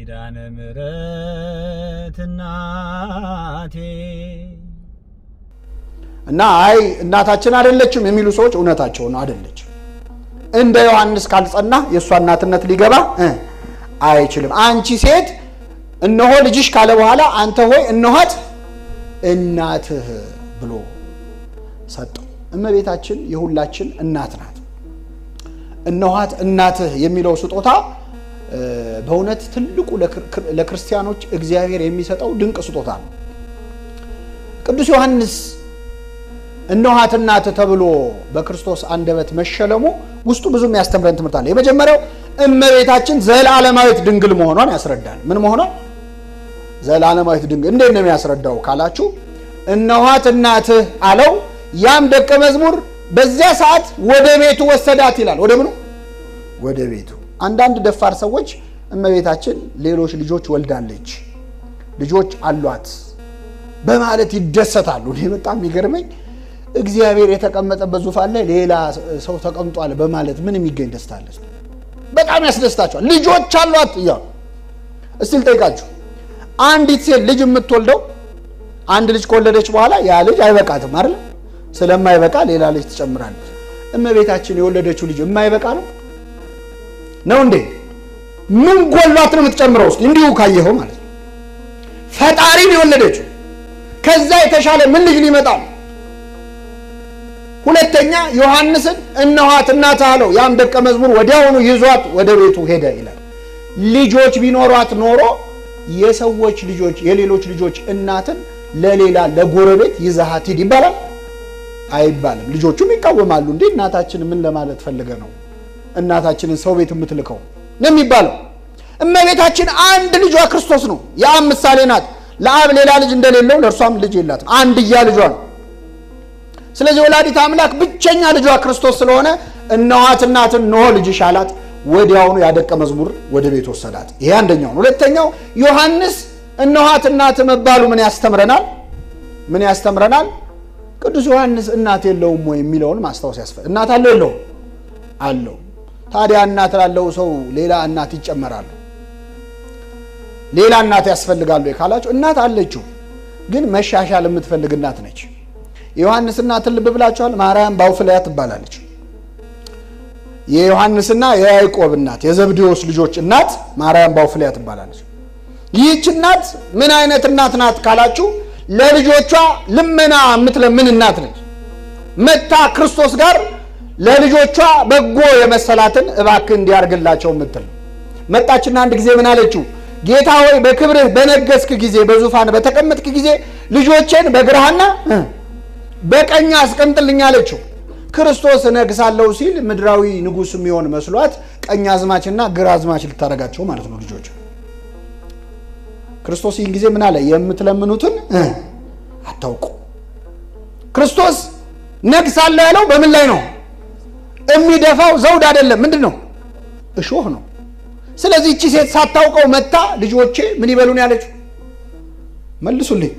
ኪዳነ ምሕረት እናቴ እና አይ እናታችን አይደለችም የሚሉ ሰዎች እውነታቸው ነው፣ አይደለችም። እንደ ዮሐንስ ካልጸና የእሷ እናትነት ሊገባ አይችልም። አንቺ ሴት እነሆ ልጅሽ ካለ በኋላ አንተ ሆይ እነኋት እናትህ ብሎ ሰጠው። እመቤታችን የሁላችን እናት ናት። እነኋት እናትህ የሚለው ስጦታ በእውነት ትልቁ ለክርስቲያኖች እግዚአብሔር የሚሰጠው ድንቅ ስጦታ ነው። ቅዱስ ዮሐንስ እነኋት እናትህ ተብሎ በክርስቶስ አንደበት መሸለሙ ውስጡ ብዙ የሚያስተምረን ትምህርት አለ። የመጀመሪያው እመቤታችን ዘላለማዊት ድንግል መሆኗን ያስረዳል። ምን መሆኗን? ዘላለማዊት ድንግል። እንዴት ነው የሚያስረዳው ካላችሁ፣ እነኋት እናትህ አለው። ያም ደቀ መዝሙር በዚያ ሰዓት ወደ ቤቱ ወሰዳት ይላል። ወደ ምኑ? ወደ ቤቱ። አንዳንድ ደፋር ሰዎች እመቤታችን ሌሎች ልጆች ወልዳለች፣ ልጆች አሏት በማለት ይደሰታሉ። እኔ በጣም የሚገርመኝ እግዚአብሔር የተቀመጠበት ዙፋን ላይ ሌላ ሰው ተቀምጧል በማለት ምን የሚገኝ ደስታ አለ? በጣም ያስደስታቸዋል። ልጆች አሏት እያሉ። እስቲ ልጠይቃችሁ፣ አንዲት ሴት ልጅ የምትወልደው አንድ ልጅ ከወለደች በኋላ ያ ልጅ አይበቃትም አይደል? ስለማይበቃ ሌላ ልጅ ትጨምራለች። እመቤታችን የወለደችው ልጅ የማይበቃ ነው እንዴ? ምን ጎሏት ነው የምትጨምረው? እስቲ እንዲሁ ካየኸው ማለት ነው። ፈጣሪን የወለደችው ከዛ የተሻለ ምን ልጅ ሊመጣ ነው? ሁለተኛ ዮሐንስን እነኋት እናትህ አለው። ያም ደቀ መዝሙር ወዲያውኑ ይዟት ወደ ቤቱ ሄደ ይላል። ልጆች ቢኖሯት ኖሮ የሰዎች ልጆች የሌሎች ልጆች እናትን ለሌላ ለጎረቤት ይዛሃት ሂድ ይባላል አይባልም። ልጆቹም ይቃወማሉ። እንዴ እናታችን ምን ለማለት ፈልገ ነው እናታችንን ሰው ቤት የምትልከው ነው የሚባለው። እመቤታችን አንድ ልጇ ክርስቶስ ነው። የአብ ምሳሌ ናት። ለአብ ሌላ ልጅ እንደሌለው ለእርሷም ልጅ የላትም። አንድያ ልጇ ነው። ስለዚህ ወላዲት አምላክ ብቸኛ ልጇ ክርስቶስ ስለሆነ እነኋት እናትን እነሆ ልጅሽ አላት። ወዲያውኑ ያደቀ መዝሙር ወደ ቤት ወሰዳት። ይሄ አንደኛው ነው። ሁለተኛው ዮሐንስ እነኋት እናት መባሉ ምን ያስተምረናል? ምን ያስተምረናል? ቅዱስ ዮሐንስ እናት የለውም ወይ የሚለውን ማስታወስ ያስፈልጋል። እናት አለው የለውም? አለው። ታዲያ እናት ላለው ሰው ሌላ እናት ይጨመራል? ሌላ እናት ያስፈልጋል ወይ ካላችሁ፣ እናት አለችው፣ ግን መሻሻል የምትፈልግ እናት ነች። የዮሐንስ እናት ልብ ብላችኋል? ማርያም ባውፍልያ ትባላለች። የዮሐንስና የያዕቆብ እናት የዘብዴዎስ ልጆች እናት ማርያም ባውፍልያ ትባላለች። ይህች እናት ምን አይነት እናት ናት ካላችሁ፣ ለልጆቿ ልመና የምትለምን እናት ነች። መታ ክርስቶስ ጋር ለልጆቿ በጎ የመሰላትን እባክህ እንዲያርግላቸው የምትል መጣችና አንድ ጊዜ ምን አለችው? ጌታ ሆይ በክብርህ በነገስክ ጊዜ በዙፋን በተቀመጥክ ጊዜ ልጆቼን በግራህና በቀኝ አስቀምጥልኝ አለችው። ክርስቶስ እነግሳለሁ ሲል ምድራዊ ንጉስ የሚሆን መስሏት ቀኝ አዝማችና ግራ አዝማች ልታረጋቸው ማለት ነው ልጆች። ክርስቶስ ይህን ጊዜ ምን አለ? የምትለምኑትን አታውቁ። ክርስቶስ ነግሳለሁ ያለው በምን ላይ ነው? የሚደፋው ዘውድ አይደለም። ምንድን ነው? እሾህ ነው። ስለዚህ እቺ ሴት ሳታውቀው መታ ልጆቼ ምን ይበሉን ያለችው? መልሱልኝ።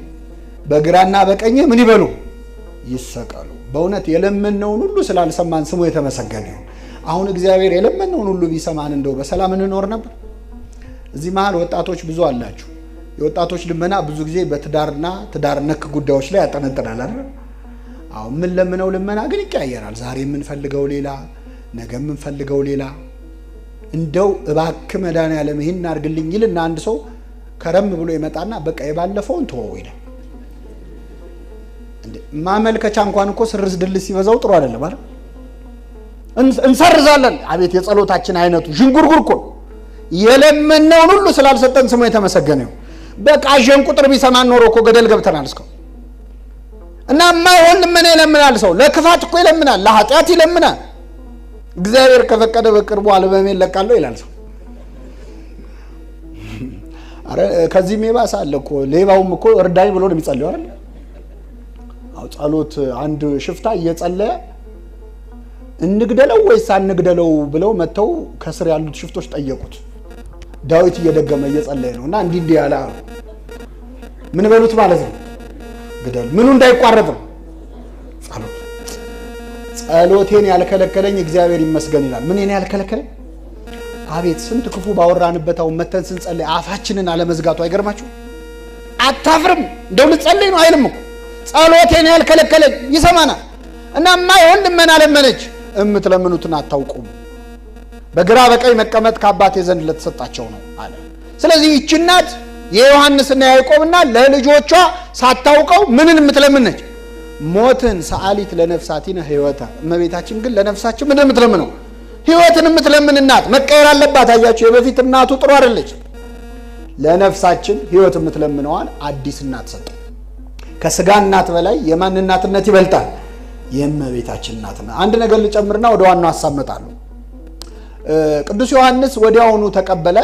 በግራና በቀኝ ምን ይበሉ? ይሰቀሉ። በእውነት የለመነውን ሁሉ ስላልሰማን ስሙ የተመሰገነ ይሁን። አሁን እግዚአብሔር የለመነውን ሁሉ ቢሰማን እንደው በሰላም እንኖር ነበር። እዚህ መሃል ወጣቶች ብዙ አላችሁ። የወጣቶች ልመና ብዙ ጊዜ በትዳርና ትዳር ነክ ጉዳዮች ላይ ያጠነጥናል አይደል? አሁን ምን ለምነው ልመና ግን ይቀያየራል። ዛሬ የምንፈልገው ሌላ፣ ነገ የምንፈልገው ሌላ። እንደው እባክህ መድኃኒዓለም ይህን አድርግልኝ ይልና አንድ ሰው ከረም ብሎ ይመጣና በቃ የባለፈውን ተወው ይላል። ማመልከቻ እንኳን እኮ ስርዝ ድልስ ሲበዛው ጥሩ አይደለም አይደል? እንሰርዛለን። አቤት የጸሎታችን አይነቱ ዥንጉርጉር እኮ የለመነውን ሁሉ ስላልሰጠን ስሙ የተመሰገነ ይሁን። በቃ ጀን ቁጥር ቢሰማን ኖሮ እኮ ገደል ገብተናል እስካሁን። እና ማይሆን ልመና ይለምናል ሰው። ለክፋት እኮ ይለምናል፣ ለኃጢአት ይለምናል። እግዚአብሔር ከፈቀደ በቅርቡ አልበሜን ለቃለሁ ይላል ሰው። አረ ከዚህ ሜባስ አለ እኮ። ሌባውም እኮ እርዳኝ ብሎ ነው የሚጸልየው አይደል? አው ጸሎት አንድ ሽፍታ እየጸለየ እንግደለው ወይስ አንግደለው ብለው መተው ከስር ያሉት ሽፍቶች ጠየቁት። ዳዊት እየደገመ እየጸለየ ነውና እንዲህ ያለ ምን በሉት ማለት ነው? ግደል። ምኑ እንዳይቋረጥ ነው? ጸሎቴን ያልከለከለኝ እግዚአብሔር ይመስገን ይላል። ምን እኔ ያልከለከለኝ? አቤት ስንት ክፉ ባወራንበት አሁን መተን ስንጸልይ አፋችንን አለመዝጋቱ አይገርማችሁ? አታፍርም? እንደው ልጸልይ ነው አይልም እኮ ጸሎቴን ያልከለከለኝ ይሰማናል። እና ማይሆን ልመና ለመነች። እምትለምኑትን አታውቁም፣ በግራ በቀኝ መቀመጥ ከአባቴ ዘንድ ለተሰጣቸው ነው አለ። ስለዚህ ይህች እናት የዮሐንስና ያዕቆብና ለልጆቿ ሳታውቀው ምንን የምትለምነች? ሞትን ሰአሊት ለነፍሳቲነ ሕይወታ። እመቤታችን ግን ለነፍሳችን ምንን የምትለምነው? ሕይወትን የምትለምን እናት መቀየር አለባት። አያችሁ፣ የበፊት እናቱ ጥሩ አይደለች። ለነፍሳችን ሕይወት የምትለምነዋን አዲስ እናት ሰጠ። ከስጋ እናት በላይ የማን እናትነት ይበልጣል? የእመቤታችን እናትና። አንድ ነገር ልጨምርና ወደ ዋናው አሳመጣለሁ። ቅዱስ ዮሐንስ ወዲያውኑ ተቀበለ።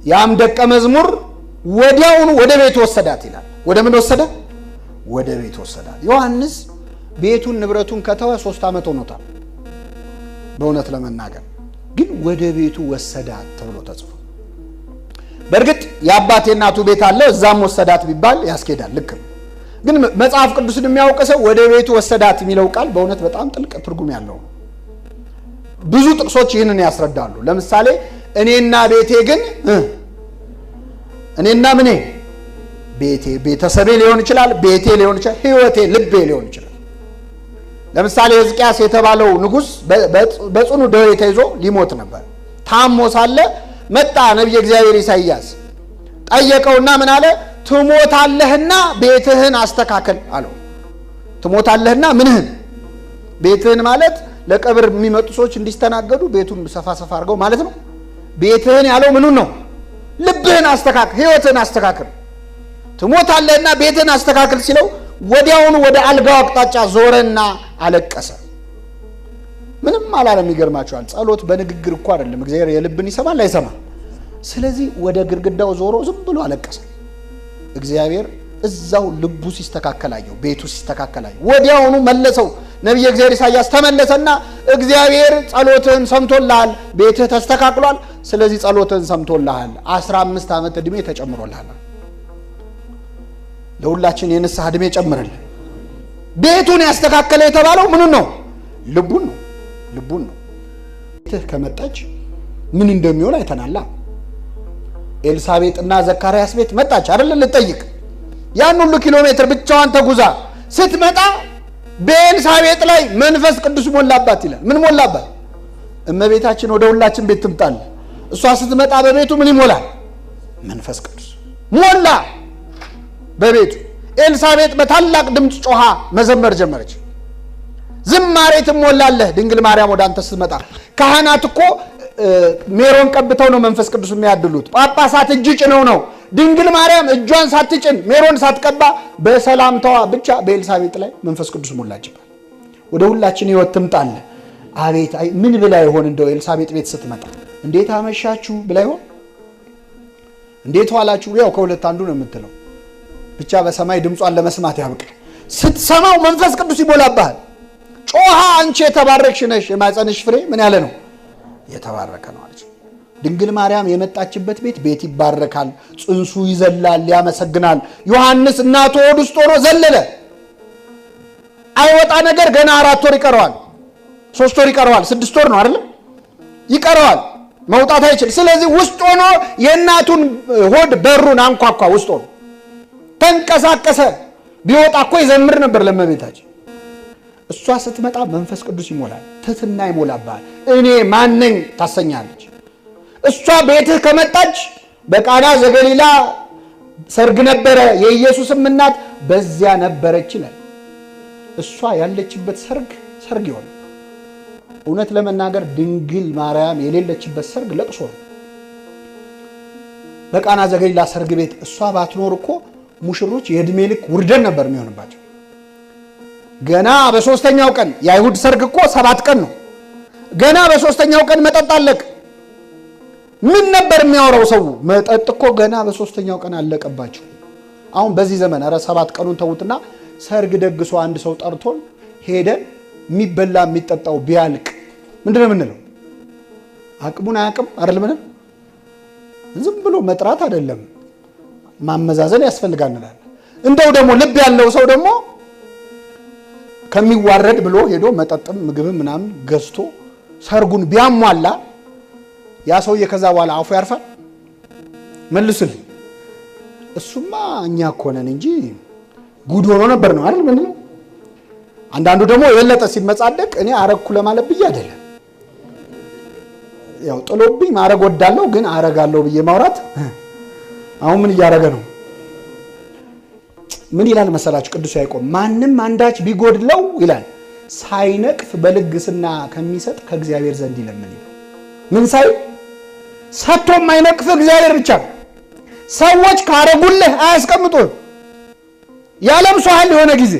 ያም ደቀ መዝሙር ወዲያውኑ ወደ ቤት ወሰዳት ይላል። ወደ ምን ወሰደ? ወደ ቤት ወሰዳት። ዮሐንስ ቤቱን ንብረቱን ከተወ 3 ዓመት ሆኖታል። በእውነት ለመናገር ግን ወደ ቤቱ ወሰዳት ተብሎ ተጽፎ፣ በእርግጥ የአባቴ እናቱ ቤት አለ እዛም ወሰዳት ቢባል ያስኬዳል፣ ልክ ነው። ግን መጽሐፍ ቅዱስን የሚያውቅ ሰው ወደ ቤቱ ወሰዳት የሚለው ቃል በእውነት በጣም ጥልቅ ትርጉም ያለው ነው። ብዙ ጥቅሶች ይህንን ያስረዳሉ። ለምሳሌ እኔና ቤቴ ግን እኔና ምኔ ቤቴ፣ ቤተሰቤ ሊሆን ይችላል፣ ቤቴ ሊሆን ይችላል፣ ሕይወቴ፣ ልቤ ሊሆን ይችላል። ለምሳሌ ሕዝቅያስ የተባለው ንጉሥ በጽኑ ደዌ ተይዞ ሊሞት ነበር። ታሞ ሳለ መጣ ነቢየ እግዚአብሔር ኢሳይያስ ጠየቀውና ምን አለ? ትሞታለህና ቤትህን አስተካከል አለው። ትሞታለህና ምንህን? ቤትህን ማለት ለቀብር የሚመጡ ሰዎች እንዲስተናገዱ ቤቱን ሰፋ ሰፋ አድርገው ማለት ነው። ቤትህን ያለው ምኑን ነው? ልብህን አስተካክል፣ ሕይወትህን አስተካክል። ትሞታለህና ቤትህን አስተካክል ሲለው ወዲያውኑ ወደ አልጋው አቅጣጫ ዞረና አለቀሰ። ምንም አላለም። ይገርማችኋል። ጸሎት በንግግር እኮ አይደለም። እግዚአብሔር የልብን ይሰማል አይሰማም? ስለዚህ ወደ ግድግዳው ዞሮ ዝም ብሎ አለቀሰ። እግዚአብሔር እዛው ልቡ ሲስተካከላየው፣ ቤቱ ሲስተካከላየው ወዲያውኑ መለሰው። ነቢየ እግዚአብሔር ኢሳይያስ ተመለሰና እግዚአብሔር ጸሎትህን ሰምቶልሃል፣ ቤትህ ተስተካክሏል፣ ስለዚህ ጸሎትህን ሰምቶልሃል፣ 15 ዓመት ዕድሜ ተጨምሮልሃል። ለሁላችን የንስሐ ዕድሜ ጨምርልን። ቤቱን ያስተካከለ የተባለው ምኑን ነው? ልቡን ነው። ልቡን ነው። ቤትህ ከመጣች ምን እንደሚሆን አይተናላ። ኤልሳቤጥና ዘካርያስ ቤት መጣች አይደል? ልጠይቅ ያን ሁሉ ኪሎ ሜትር ብቻዋን ተጉዛ ስትመጣ በኤልሳቤጥ ላይ መንፈስ ቅዱስ ሞላባት ይላል። ምን ሞላባት? እመቤታችን ወደ ሁላችን ቤት ትምጣል። እሷ ስትመጣ በቤቱ ምን ይሞላል? መንፈስ ቅዱስ ሞላ በቤቱ። ኤልሳቤጥ በታላቅ ድምፅ ጮኻ መዘመር ጀመረች። ዝማሬ ትሞላለህ ድንግል ማርያም ወደ አንተ ስትመጣ። ካህናት እኮ ሜሮን ቀብተው ነው መንፈስ ቅዱስ የሚያድሉት። ጳጳሳት እጅ ጭነው ነው። ድንግል ማርያም እጇን ሳትጭን ሜሮን ሳትቀባ በሰላምታዋ ብቻ በኤልሳቤጥ ላይ መንፈስ ቅዱስ ሞላችባት። ወደ ሁላችን ሕይወት ትምጣለ። አቤት ምን ብላ ይሆን? እንደው ኤልሳቤጥ ቤት ስትመጣ እንዴት አመሻችሁ ብላ ይሆን? እንዴት ዋላችሁ? ያው ከሁለት አንዱ ነው የምትለው። ብቻ በሰማይ ድምጿን ለመስማት ያብቃል። ስትሰማው መንፈስ ቅዱስ ይሞላብሃል። ጮሃ አንቺ የተባረክሽ ነሽ፣ የማኅፀንሽ ፍሬ ምን ያለ ነው? የተባረከ ነው አለች። ድንግል ማርያም የመጣችበት ቤት ይባረካል። ጽንሱ ይዘላል፣ ያመሰግናል። ዮሐንስ እናቱ ሆድ ውስጥ ሆኖ ዘለለ። አይወጣ ነገር ገና 4 ወር ይቀረዋል፣ 3 ወር ይቀረዋል፣ 6 ወር ነው አይደል? ይቀረዋል፣ መውጣት አይችል። ስለዚህ ውስጥ ሆኖ የእናቱን ሆድ በሩን አንኳኳ። ውስጥ ሆኖ ተንቀሳቀሰ። ቢወጣ እኮ ይዘምር ነበር ለእመቤታችን። እሷ ስትመጣ መንፈስ ቅዱስ ይሞላል፣ ትሕትና ይሞላባል። እኔ ማነኝ ታሰኛለች። እሷ ቤትህ ከመጣች በቃና ዘገሊላ ሰርግ ነበረ፣ የኢየሱስም እናት በዚያ ነበረች ይላል። እሷ ያለችበት ሰርግ ይሆናል። እውነት ለመናገር ድንግል ማርያም የሌለችበት ሰርግ ለቅሶ ነው። በቃና ዘገሊላ ሰርግ ቤት እሷ ባትኖር እኮ ሙሽሮች የዕድሜ ልክ ውርደን ነበር የሚሆንባቸው። ገና በ3ኛው ቀን የአይሁድ ሰርግ እኮ 7 ቀን ነው። ገና በ3ኛው ቀን መጠጥ አለቅ። ምን ነበር የሚያወራው ሰው? መጠጥ እኮ ገና በ3ኛው ቀን አለቀባቸው። አሁን በዚህ ዘመን ኧረ 7 ቀኑን ተውትና ሰርግ ደግሶ አንድ ሰው ጠርቶን ሄደን የሚበላ የሚጠጣው ቢያልቅ ምንድን ነው የምንለው? አቅሙን አያቅም አይደል? ምንም ዝም ብሎ መጥራት አይደለም፣ ማመዛዘን ያስፈልጋል እንላለን። እንደው ደግሞ ልብ ያለው ሰው ደግሞ ከሚዋረድ ብሎ ሄዶ መጠጥም ምግብም ምናምን ገዝቶ ሰርጉን ቢያሟላ ያ ሰውዬ ከዛ በኋላ አፉ ያርፋል? መልሱልኝ። እሱማ እኛ እኮ ነን እንጂ ጉድ ሆኖ ነበር ነው አይደል? ምን ነው አንዳንዱ ደግሞ የበለጠ ሲመጻደቅ እኔ አረግኩ ለማለት ብዬ አይደለም። ያው ጥሎብኝ ማረግ ወዳለው ግን አረጋለሁ ብዬ ማውራት አሁን ምን እያረገ ነው? ምን ይላል መሰላችሁ ቅዱስ ያዕቆብ? ማንም አንዳች ቢጎድለው ይላል ሳይነቅፍ በልግስና ከሚሰጥ ከእግዚአብሔር ዘንድ ይለምን ይላል። ምን ሳይ ሰጥቶ የማይነቅፍ እግዚአብሔር ብቻ ነው። ሰዎች ካረጉልህ አያስቀምጡህ። ያለብሱሃል። የሆነ ጊዜ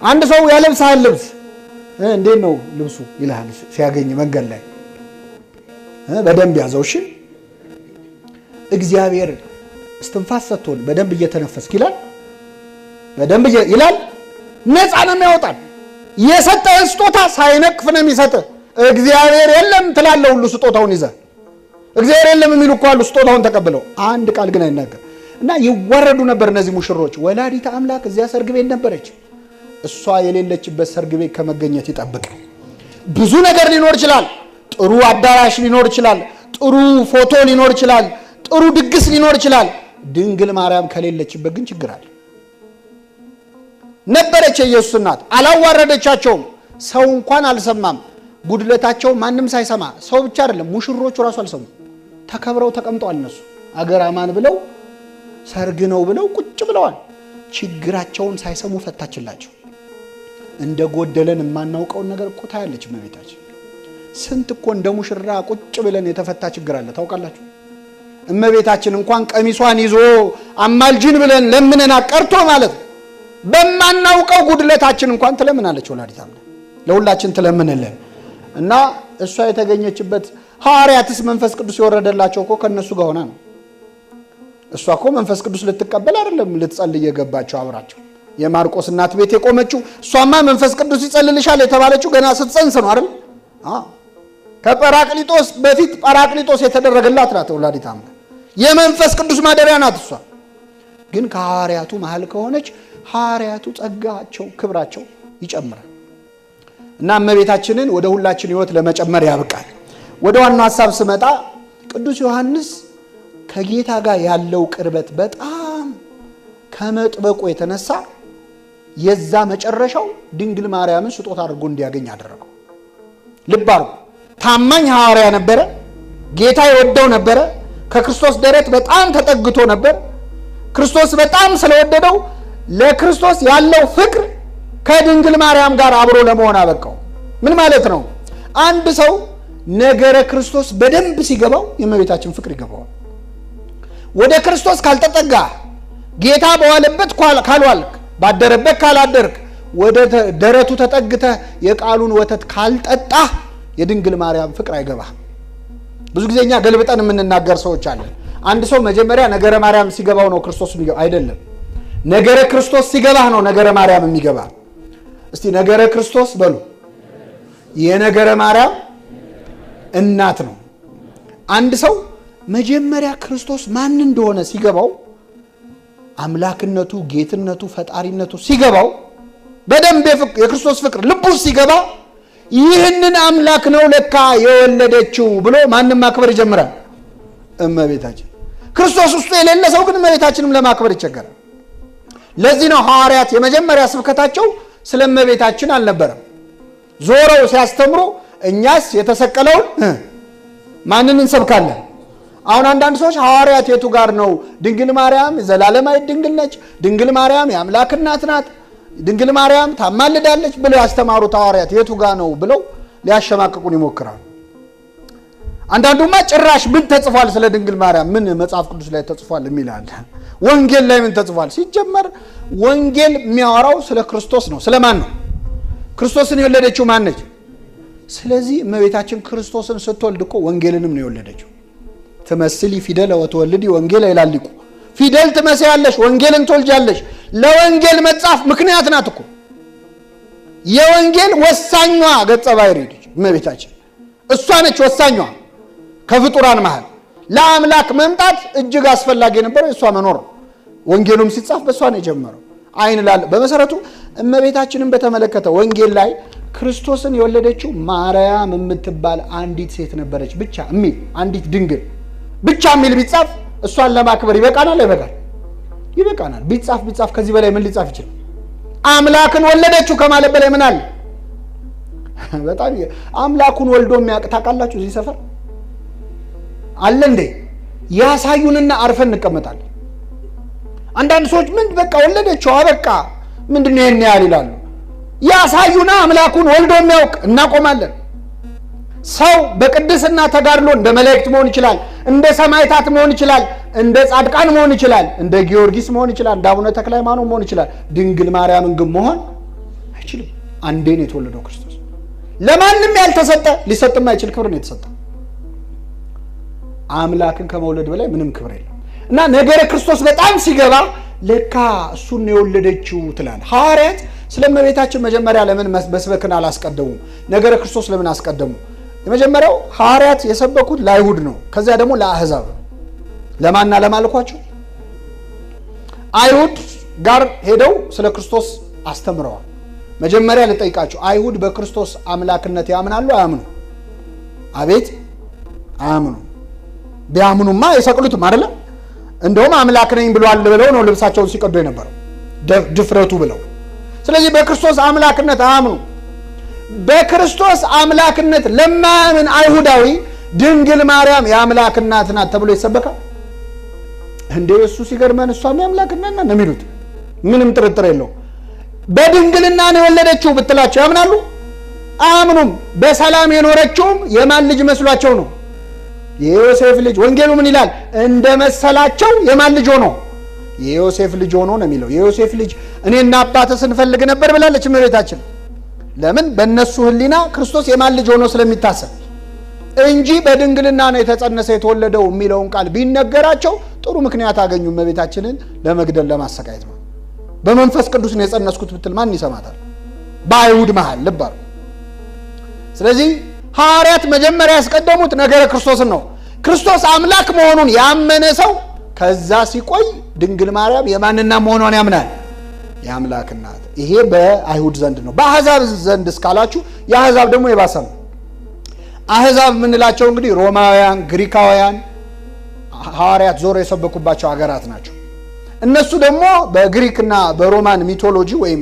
አንድ ሰው ያለብስሃል ልብስ እንዴት ነው ልብሱ ይልሃል ሲያገኝ መንገድ ላይ በደንብ ያዘው። እሺ እግዚአብሔር እስትንፋስ ሰጥቶን በደንብ እየተነፈስክ ይላል፣ በደንብ ይላል። ነፃ ነው የሚያወጣል። የሰጠህ ስጦታ ሳይነቅፍ ነው የሚሰጥህ። እግዚአብሔር የለም ትላለህ ሁሉ ስጦታውን ይዘህ። እግዚአብሔር የለም የሚሉ እኮ አሉ ስጦታውን ተቀብለው፣ አንድ ቃል ግን አይናገር እና ይዋረዱ ነበር እነዚህ ሙሽሮች። ወላዲተ አምላክ እዚያ ሰርግ ቤት ነበረች። እሷ የሌለችበት ሰርግ ቤት ከመገኘት ይጠብቅ። ብዙ ነገር ሊኖር ይችላል። ጥሩ አዳራሽ ሊኖር ይችላል። ጥሩ ፎቶ ሊኖር ይችላል። ጥሩ ድግስ ሊኖር ይችላል። ድንግል ማርያም ከሌለችበት ግን ችግር አለ። ነበረች የኢየሱስ እናት፣ አላዋረደቻቸውም። ሰው እንኳን አልሰማም። ጉድለታቸው ማንም ሳይሰማ፣ ሰው ብቻ አይደለም ሙሽሮቹ ራሱ አልሰሙ። ተከብረው ተቀምጠዋል። እነሱ አገር አማን ብለው ሰርግ ነው ብለው ቁጭ ብለዋል። ችግራቸውን ሳይሰሙ ፈታችላቸው። እንደ ጎደለን የማናውቀውን ነገር እኮ ታያለች እመቤታችን። ስንት እኮ እንደ ሙሽራ ቁጭ ብለን የተፈታ ችግር አለ ታውቃላችሁ። እመቤታችን እንኳን ቀሚሷን ይዞ አማልጅን ብለን ለምነና ቀርቶ ማለት በማናውቀው ጉድለታችን እንኳን ትለምናለች ወላዲተ አምላክ ለሁላችን ትለምንልን እና እሷ የተገኘችበት ሐዋርያትስ መንፈስ ቅዱስ የወረደላቸው እኮ ከነሱ ጋር ሆና ነው። እሷ እኮ መንፈስ ቅዱስ ልትቀበል አይደለም ልትጸልይ የገባቸው አብራቸው። የማርቆስ እናት ቤት የቆመችው እሷማ መንፈስ ቅዱስ ይጸልልሻል የተባለችው ገና ስትጸንስ ነው አይደል? ከጰራቅሊጦስ በፊት ጰራቅሊጦስ የተደረገላት ናት ወላዲተ አምላክ። የመንፈስ ቅዱስ ማደሪያ ናት እሷ። ግን ከሐዋርያቱ መሃል ከሆነች ሐዋርያቱ ጸጋቸው ክብራቸው ይጨምራል እና እመቤታችንን ወደ ሁላችን ሕይወት ለመጨመር ያብቃል። ወደ ዋናው ሐሳብ ስመጣ ቅዱስ ዮሐንስ ከጌታ ጋር ያለው ቅርበት በጣም ከመጥበቁ የተነሳ የዛ መጨረሻው ድንግል ማርያምን ስጦታ አድርጎ እንዲያገኝ አደረገው። ልብ አድርጉ። ታማኝ ሐዋርያ ነበረ። ጌታ ይወደው ነበረ። ከክርስቶስ ደረት በጣም ተጠግቶ ነበር። ክርስቶስ በጣም ስለወደደው ለክርስቶስ ያለው ፍቅር ከድንግል ማርያም ጋር አብሮ ለመሆን አበቃው። ምን ማለት ነው? አንድ ሰው ነገረ ክርስቶስ በደንብ ሲገባው የእመቤታችን ፍቅር ይገባዋል። ወደ ክርስቶስ ካልተጠጋ፣ ጌታ በዋለበት ካልዋልክ፣ ባደረበት ካላደርክ፣ ወደ ደረቱ ተጠግተህ የቃሉን ወተት ካልጠጣ የድንግል ማርያም ፍቅር አይገባም። ብዙ ጊዜ እኛ ገልብጠን የምንናገር ሰዎች አለን። አንድ ሰው መጀመሪያ ነገረ ማርያም ሲገባው ነው ክርስቶስ የሚገባ አይደለም። ነገረ ክርስቶስ ሲገባህ ነው ነገረ ማርያም የሚገባ። እስቲ ነገረ ክርስቶስ በሉ። የነገረ ማርያም እናት ነው። አንድ ሰው መጀመሪያ ክርስቶስ ማን እንደሆነ ሲገባው፣ አምላክነቱ፣ ጌትነቱ፣ ፈጣሪነቱ ሲገባው፣ በደንብ የክርስቶስ ፍቅር ልቡ ሲገባ ይህንን አምላክ ነው ለካ የወለደችው ብሎ ማንም ማክበር ይጀምራል። እመቤታችን። ክርስቶስ ውስጡ የሌለ ሰው ግን እመቤታችንም ለማክበር ይቸገራል። ለዚህ ነው ሐዋርያት የመጀመሪያ ስብከታቸው ስለ እመቤታችን አልነበረም። ዞረው ሲያስተምሩ እኛስ የተሰቀለውን ማንን እንሰብካለን? አሁን አንዳንድ ሰዎች ሐዋርያት የቱ ጋር ነው ድንግል ማርያም ዘላለማዊት ድንግል ነች፣ ድንግል ማርያም የአምላክ እናት ናት፣ ድንግል ማርያም ታማልዳለች ብለው ያስተማሩት ሐዋርያት የቱ ጋር ነው ብለው ሊያሸማቅቁን ይሞክራሉ። አንዳንዱማ ጭራሽ ምን ተጽፏል ስለ ድንግል ማርያም ምን መጽሐፍ ቅዱስ ላይ ተጽፏል የሚላል፣ ወንጌል ላይ ምን ተጽፏል? ሲጀመር ወንጌል የሚያወራው ስለ ክርስቶስ ነው። ስለማን ነው? ክርስቶስን የወለደችው ማን ነች? ስለዚህ እመቤታችን ክርስቶስን ስትወልድ እኮ ወንጌልንም ነው የወለደችው። ትመስሊ ፊደለ ወትወልዲ ወንጌል ይላል ሊቁ። ፊደል ትመስያለሽ ወንጌልን ትወልጃለሽ። ለወንጌል መጻፍ ምክንያት ናት እኮ። የወንጌል ወሳኟ ገጸ ባህሪ ነች እመቤታችን። እሷ ነች ወሳኟ ከፍጡራን መሃል። ለአምላክ መምጣት እጅግ አስፈላጊ የነበረው እሷ መኖር ነው። ወንጌሉም ሲጻፍ በእሷ ነው የጀመረው። አይን ላለ በመሰረቱ እመቤታችንን በተመለከተ ወንጌል ላይ ክርስቶስን የወለደችው ማርያም የምትባል አንዲት ሴት ነበረች ብቻ የሚል አንዲት ድንግል ብቻ የሚል ቢጻፍ እሷን ለማክበር ይበቃናል አይበቃል? ይበቃናል። ቢጻፍ ከዚህ በላይ ምን ሊጻፍ ይችላል? አምላክን ወለደችው ከማለት በላይ ምን አለ? በጣም አምላኩን ወልዶ የሚያውቅ ታውቃላችሁ? እዚህ ሰፈር አለ እንዴ? ያሳዩንና አርፈን እንቀመጣለን። አንዳንድ ሰዎች ምን በቃ ወለደችው አበቃ ምንድነው ይሄን ያህል ይላሉ። ያሳዩና አምላኩን ወልዶ የሚያውቅ እናቆማለን። ሰው በቅድስና ተጋድሎ እንደ መላእክት መሆን ይችላል፣ እንደ ሰማዕታት መሆን ይችላል፣ እንደ ጻድቃን መሆን ይችላል፣ እንደ ጊዮርጊስ መሆን ይችላል፣ እንደ አቡነ ተክለ ሃይማኖት መሆን ይችላል። ድንግል ማርያምን ግን መሆን አይችልም። አንዴ ነው የተወለደው ክርስቶስ። ለማንም ያልተሰጠ ሊሰጥም አይችል ክብር ነው የተሰጠ። አምላክን ከመውለድ በላይ ምንም ክብር የለም። እና ነገረ ክርስቶስ በጣም ሲገባ ለካ እሱን ነው የወለደችው ትላል። ሐዋርያት ስለ እመቤታችን መጀመሪያ ለምን መስበክን አላስቀደሙም? ነገረ ክርስቶስ ለምን አስቀደሙ? የመጀመሪያው ሐዋርያት የሰበኩት ለአይሁድ ነው። ከዚያ ደግሞ ለአሕዛብ ለማንና ለማልኳቸው አይሁድ ጋር ሄደው ስለ ክርስቶስ አስተምረዋል። መጀመሪያ ልጠይቃቸው፣ አይሁድ በክርስቶስ አምላክነት ያምናሉ አያምኑ? አቤት አያምኑ። ቢያምኑማ አይሰቅሉትም አይደለም? እንደውም አምላክ ነኝ ብሏል ብለው ነው ልብሳቸውን ሲቀዱ የነበረው ድፍረቱ ብለው። ስለዚህ በክርስቶስ አምላክነት አያምኑ። በክርስቶስ አምላክነት ለማያምን አይሁዳዊ ድንግል ማርያም የአምላክ እናት ናት ተብሎ ይሰበካል እንዴ? እሱ ሲገርመን እሷም የአምላክ እናት ናት ነው የሚሉት። ምንም ጥርጥር የለው። በድንግልና ነው የወለደችው ብትላቸው ያምናሉ? አያምኑም። በሰላም የኖረችውም የማን ልጅ መስሏቸው ነው? የዮሴፍ ልጅ። ወንጌሉ ምን ይላል? እንደ መሰላቸው የማን ልጅ ሆኖ? የዮሴፍ ልጅ ሆኖ ነው የሚለው። የዮሴፍ ልጅ እኔና አባትህ ስንፈልግ ነበር ብላለች እመቤታችን። ለምን? በእነሱ ሕሊና ክርስቶስ የማን ልጅ ሆኖ ስለሚታሰብ እንጂ በድንግልና ነው የተጸነሰ የተወለደው የሚለውን ቃል ቢነገራቸው ጥሩ ምክንያት አገኙ እመቤታችንን ለመግደል ለማሰቃየት ነው። በመንፈስ ቅዱስ ነው የጸነስኩት ብትል ማን ይሰማታል? በአይሁድ መሃል ልብ አሉ። ስለዚህ ሐዋርያት መጀመሪያ ያስቀደሙት ነገረ ክርስቶስን ነው። ክርስቶስ አምላክ መሆኑን ያመነ ሰው ከዛ ሲቆይ ድንግል ማርያም የማንና መሆኗን ያምናል? የአምላክ እናት። ይሄ በአይሁድ ዘንድ ነው። በአሕዛብ ዘንድ እስካላችሁ የአሕዛብ ደግሞ የባሰ ነው። አሕዛብ የምንላቸው እንግዲህ ሮማውያን፣ ግሪካውያን ሐዋርያት ዞሮ የሰበኩባቸው ሀገራት ናቸው። እነሱ ደግሞ በግሪክና በሮማን ሚቶሎጂ ወይም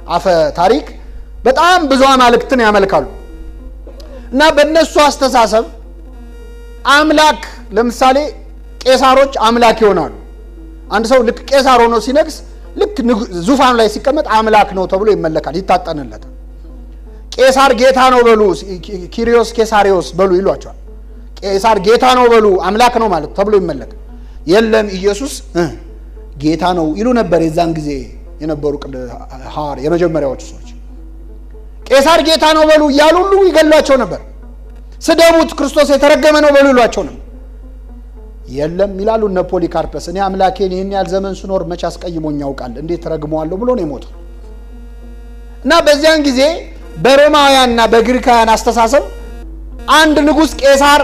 አፈ ታሪክ በጣም ብዙ አማልክትን ያመልካሉ እና በእነሱ አስተሳሰብ አምላክ ለምሳሌ ቄሳሮች አምላክ ይሆናሉ። አንድ ሰው ልክ ቄሳር ሆኖ ሲነግስ ልክ ዙፋኑ ላይ ሲቀመጥ አምላክ ነው ተብሎ ይመለካል፣ ይታጠንለታል። ቄሳር ጌታ ነው በሉ፣ ኪሪዮስ ኬሳሪዮስ በሉ ይሏቸዋል። ቄሳር ጌታ ነው በሉ አምላክ ነው ማለት ተብሎ ይመለካል። የለም ኢየሱስ ጌታ ነው ይሉ ነበር የዛን ጊዜ የነበሩ ሐዋርያት የመጀመሪያዎቹ ሰዎች። ቄሳር ጌታ ነው በሉ እያሉ ሁሉ ይገሏቸው ነበር። ስደቡት ክርስቶስ የተረገመ ነው በሉ ይሏቸው ነበር። የለም ይላሉ እነ ፖሊካርፐስ፣ እኔ አምላኬን ይህን ያህል ዘመን ስኖር መቼ አስቀይሞኝ ያውቃል፣ እንዴት ረግመዋለሁ ብሎ ነው የሞተው። እና በዚያን ጊዜ በሮማውያንና በግሪካውያን አስተሳሰብ አንድ ንጉሥ ቄሳር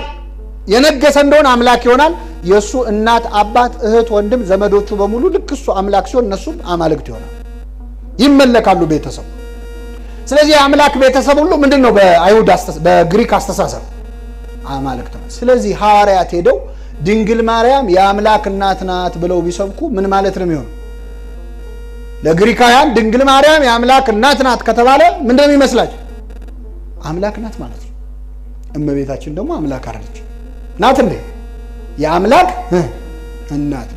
የነገሰ እንደሆነ አምላክ ይሆናል። የእሱ እናት፣ አባት፣ እህት፣ ወንድም፣ ዘመዶቹ በሙሉ ልክ እሱ አምላክ ሲሆን እነሱም አማልክት ይሆናል፣ ይመለካሉ ቤተሰቡ። ስለዚህ የአምላክ ቤተሰብ ሁሉ ምንድን ነው? በአይሁድ በግሪክ አስተሳሰብ አማልክት ነው። ስለዚህ ሐዋርያት ሄደው ድንግል ማርያም የአምላክ እናት ናት ብለው ቢሰብኩ ምን ማለት ነው የሚሆነው? ለግሪካውያን ድንግል ማርያም የአምላክ እናት ናት ከተባለ ምንድን ነው የሚመስላቸው? አምላክ ናት ማለት ነው። እመቤታችን ደግሞ አምላክ አይደለች ናት እንዴ? የአምላክ እናት